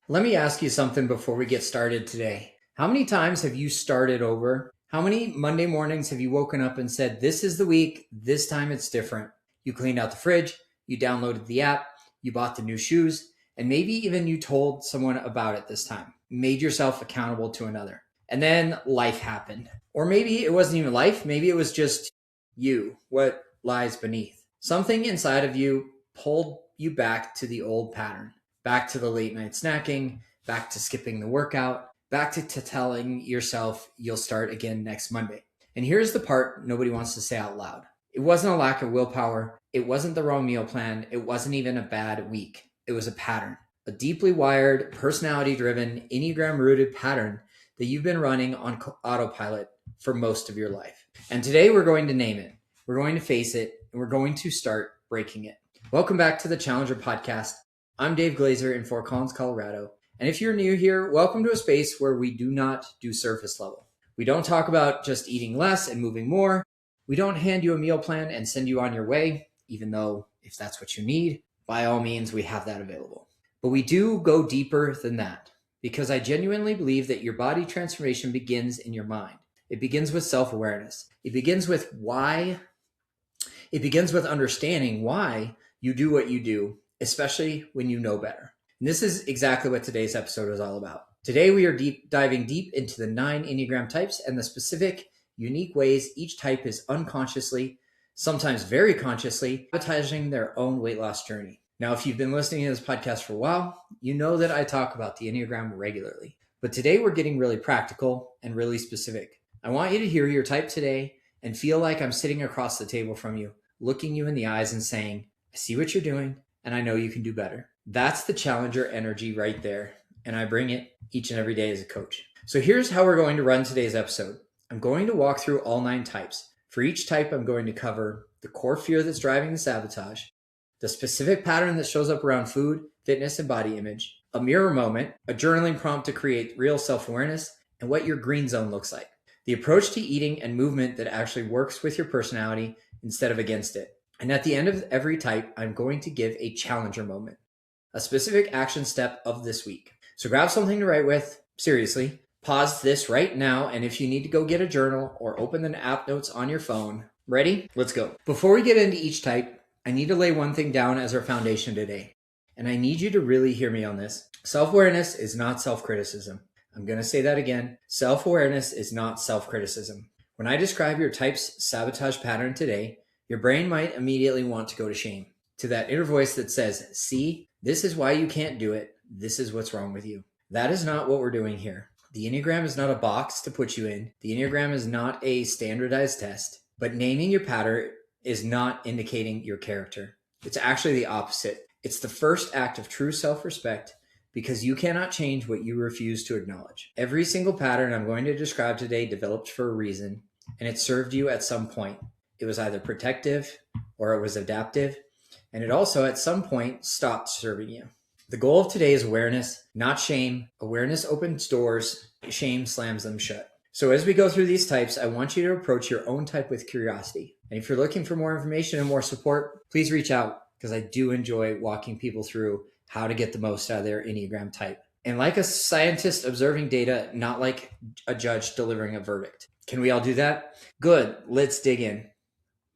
Let me ask you something before we get started today. How many times have you started over? How many Monday mornings have you woken up and said, this is the week, this time it's different? You cleaned out the fridge, you downloaded the app, you bought the new shoes, and maybe even you told someone about it this time, made yourself accountable to another. And then life happened. Or maybe it wasn't even life, maybe it was just you, what lies beneath. Something inside of you pulled you back to the old pattern, back to the late night snacking, back to skipping the workout, back to telling yourself you'll start again next Monday. And here's the part nobody wants to say out loud. It wasn't a lack of willpower. It wasn't the wrong meal plan. It wasn't even a bad week. It was a pattern, a deeply wired, personality driven, Enneagram rooted pattern that you've been running on autopilot for most of your life. And today we're going to name it. We're going to face it, and we're going to start breaking it. Welcome back to the Challenger Podcast. I'm Dave Glaser in Fort Collins, Colorado. And if you're new here, welcome to a space where we do not do surface level. We don't talk about just eating less and moving more. We don't hand you a meal plan and send you on your way, even though if that's what you need, by all means, we have that available. But we do go deeper than that, because I genuinely believe that your body transformation begins in your mind. It begins with self-awareness. It begins with understanding why you do what you do, especially when you know better. And this is exactly what today's episode is all about. Today, we are diving deep into the 9 Enneagram types and the specific, unique ways each type is unconsciously, sometimes very consciously, sabotaging their own weight loss journey. Now, if you've been listening to this podcast for a while, you know that I talk about the Enneagram regularly. But today, we're getting really practical and really specific. I want you to hear your type today and feel like I'm sitting across the table from you, looking you in the eyes and saying, I see what you're doing, and I know you can do better. That's the challenger energy right there, and I bring it each and every day as a coach. So here's how we're going to run today's episode. I'm going to walk through all 9 types. For each type, I'm going to cover the core fear that's driving the sabotage, the specific pattern that shows up around food, fitness, and body image, a mirror moment, a journaling prompt to create real self-awareness, and what your green zone looks like. The approach to eating and movement that actually works with your personality instead of against it. And at the end of every type, I'm going to give a challenger moment, a specific action step of this week. So grab something to write with, seriously, pause this right now, and if you need to go get a journal or open the app notes on your phone, ready? Let's go. Before we get into each type, I need to lay one thing down as our foundation today, and I need you to really hear me on this. Self-awareness is not self-criticism. I'm going to say that again. Self-awareness is not self-criticism. When I describe your type's sabotage pattern today, your brain might immediately want to go to shame, to that inner voice that says, see, this is why you can't do it. This is what's wrong with you. That is not what we're doing here. The Enneagram is not a box to put you in. The Enneagram is not a standardized test, but naming your pattern is not indicating your character. It's actually the opposite. It's the first act of true self-respect, because you cannot change what you refuse to acknowledge. Every single pattern I'm going to describe today developed for a reason, and it served you at some point. It was either protective or it was adaptive, and it also at some point stopped serving you. The goal of today is awareness, not shame. Awareness opens doors, shame slams them shut. So as we go through these types, I want you to approach your own type with curiosity. And if you're looking for more information and more support, please reach out, because I do enjoy walking people through how to get the most out of their Enneagram type. And like a scientist observing data, not like a judge delivering a verdict. Can we all do that? Good, let's dig in.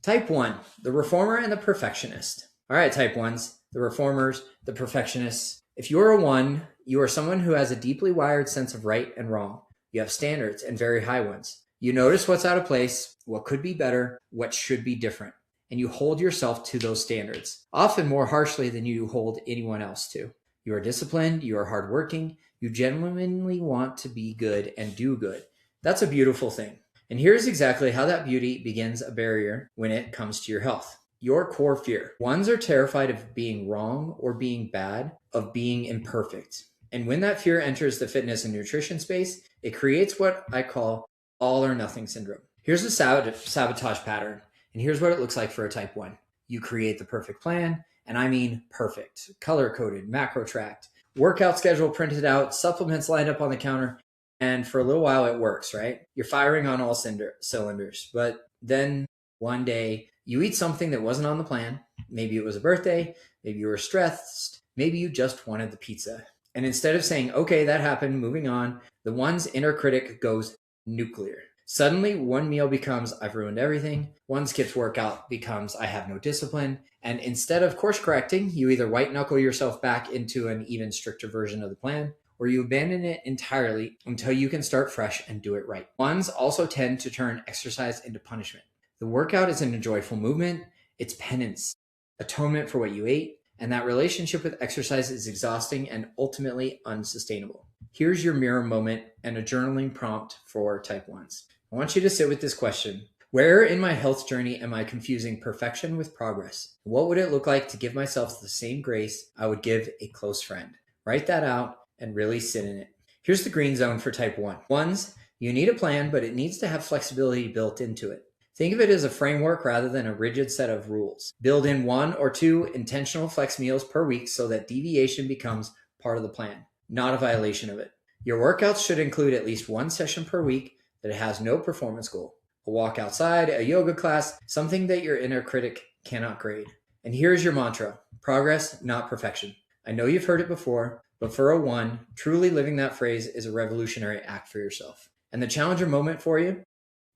Type 1, the reformer and the perfectionist. All right, type 1s, the reformers, the perfectionists. If you're a 1, you are someone who has a deeply wired sense of right and wrong. You have standards and very high ones. You notice what's out of place, what could be better, what should be different. And you hold yourself to those standards, often more harshly than you hold anyone else to. You are disciplined, you are hardworking, you genuinely want to be good and do good. That's a beautiful thing. And here's exactly how that beauty begins a barrier when it comes to your health. Your core fear. 1s are terrified of being wrong or being bad, of being imperfect. And when that fear enters the fitness and nutrition space, it creates what I call all or nothing syndrome. Here's the sabotage pattern. And here's what it looks like for a type 1. You create the perfect plan, and I mean perfect, color-coded, macro-tracked, workout schedule printed out, supplements lined up on the counter, and for a little while it works, right? You're firing on all cylinders. But then one day you eat something that wasn't on the plan. Maybe it was a birthday, maybe you were stressed, maybe you just wanted the pizza. And instead of saying, okay, that happened, moving on, the one's inner critic goes nuclear. Suddenly, one meal becomes, I've ruined everything. One skipped workout becomes, I have no discipline. And instead of course correcting, you either white knuckle yourself back into an even stricter version of the plan, or you abandon it entirely until you can start fresh and do it right. Ones also tend to turn exercise into punishment. The workout isn't a joyful movement, it's penance, atonement for what you ate, and that relationship with exercise is exhausting and ultimately unsustainable. Here's your mirror moment and a journaling prompt for type 1s. I want you to sit with this question. Where in my health journey am I confusing perfection with progress? What would it look like to give myself the same grace I would give a close friend? Write that out and really sit in it. Here's the green zone for type 1. Ones, you need a plan, but it needs to have flexibility built into it. Think of it as a framework rather than a rigid set of rules. Build in 1 or 2 intentional flex meals per week so that deviation becomes part of the plan, not a violation of it. Your workouts should include at least 1 session per week that has no performance goal. A walk outside, a yoga class, something that your inner critic cannot grade. And here's your mantra: progress, not perfection. I know you've heard it before, but for a 1, truly living that phrase is a revolutionary act for yourself. And the challenger moment for you?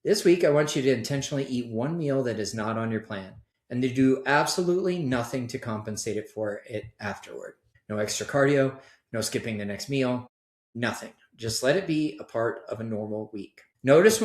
This week, I want you to intentionally eat 1 meal that is not on your plan and to do absolutely nothing to compensate it for it afterward. No extra cardio, no skipping the next meal, nothing. Just let it be a part of a normal week. Notice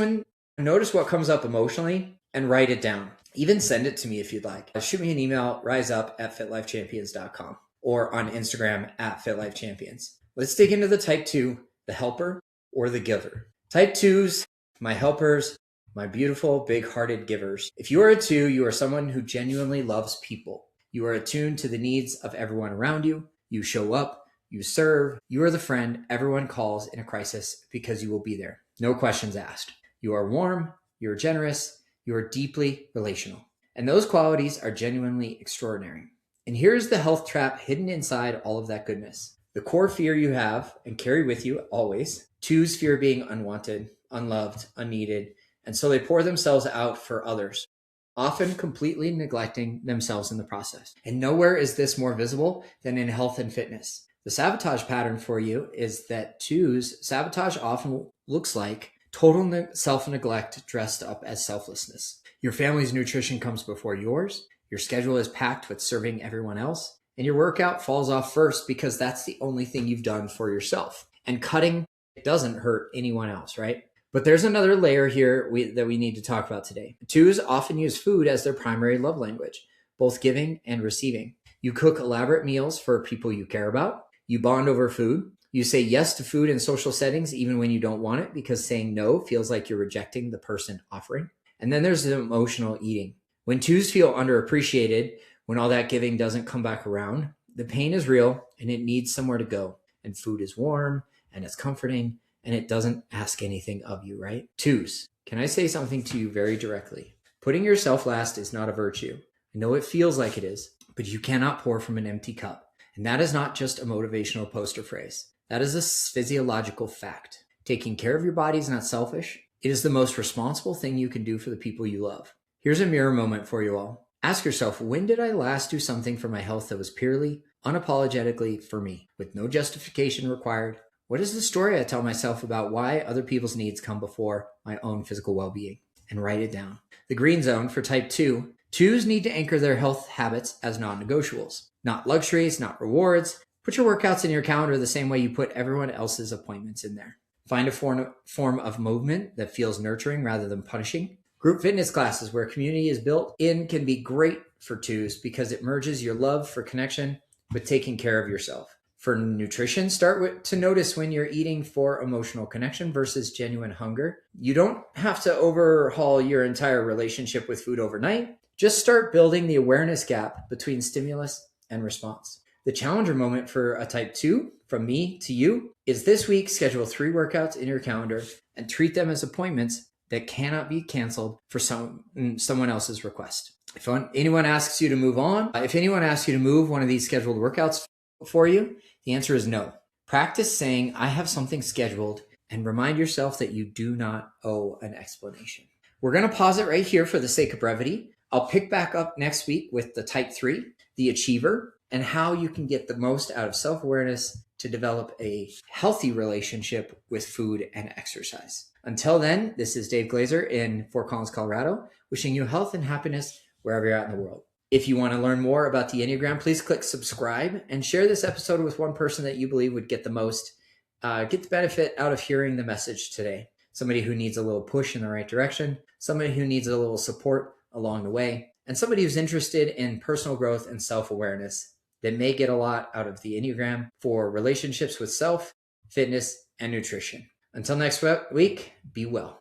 what comes up emotionally and write it down. Even send it to me if you'd like. Shoot me an email, riseup@fitlifechampions.com or on Instagram @fitlifechampions. Let's dig into the type 2, the helper or the giver. Type 2s, my helpers, my beautiful, big-hearted givers. If you are a 2, you are someone who genuinely loves people. You are attuned to the needs of everyone around you. You show up, you serve, you are the friend everyone calls in a crisis because you will be there. No questions asked. You are warm, you're generous, you are deeply relational. And those qualities are genuinely extraordinary. And here's the health trap hidden inside all of that goodness. The core fear you have and carry with you always. 2s fear being unwanted, unloved, unneeded, and so they pour themselves out for others, often completely neglecting themselves in the process. And nowhere is this more visible than in health and fitness. The sabotage pattern for you is that 2s, sabotage often looks like total self-neglect dressed up as selflessness. Your family's nutrition comes before yours, your schedule is packed with serving everyone else, and your workout falls off first because that's the only thing you've done for yourself. And cutting doesn't hurt anyone else, right? But there's another layer here that we need to talk about today. 2s often use food as their primary love language, both giving and receiving. You cook elaborate meals for people you care about. You bond over food. You say yes to food in social settings even when you don't want it because saying no feels like you're rejecting the person offering. And then there's the emotional eating. When 2s feel underappreciated, when all that giving doesn't come back around, the pain is real and it needs somewhere to go. And food is warm and it's comforting and it doesn't ask anything of you, right? 2s, can I say something to you very directly? Putting yourself last is not a virtue. I know it feels like it is, but you cannot pour from an empty cup. And that is not just a motivational poster phrase. That is a physiological fact. Taking care of your body is not selfish. It is the most responsible thing you can do for the people you love. Here's a mirror moment for you all. Ask yourself, when did I last do something for my health that was purely, unapologetically for me, with no justification required? What is the story I tell myself about why other people's needs come before my own physical well-being? And write it down. The green zone for type 2. 2s need to anchor their health habits as non-negotiables, not luxuries, not rewards. Put your workouts in your calendar the same way you put everyone else's appointments in there. Find a form of movement that feels nurturing rather than punishing. Group fitness classes where community is built in can be great for 2s because it merges your love for connection with taking care of yourself. For nutrition, start to notice when you're eating for emotional connection versus genuine hunger. You don't have to overhaul your entire relationship with food overnight. Just start building the awareness gap between stimulus and response. The challenger moment for a type 2, from me to you, is this week schedule 3 workouts in your calendar and treat them as appointments that cannot be canceled for someone else's request. If anyone asks you to move on, if anyone asks you to move one of these scheduled workouts for you, the answer is no. Practice saying, I have something scheduled, and remind yourself that you do not owe an explanation. We're going to pause it right here for the sake of brevity. I'll pick back up next week with the type 3, the achiever, and how you can get the most out of self-awareness, to develop a healthy relationship with food and exercise. Until then, this is Dave Glaser in Fort Collins, Colorado, wishing you health and happiness wherever you're at in the world. If you want to learn more about the Enneagram, please click subscribe and share this episode with one person that you believe would get the most, get the benefit out of hearing the message today. Somebody who needs a little push in the right direction, somebody who needs a little support along the way, and somebody who's interested in personal growth and self-awareness that may get a lot out of the Enneagram for relationships with self, fitness, and nutrition. Until next week, be well.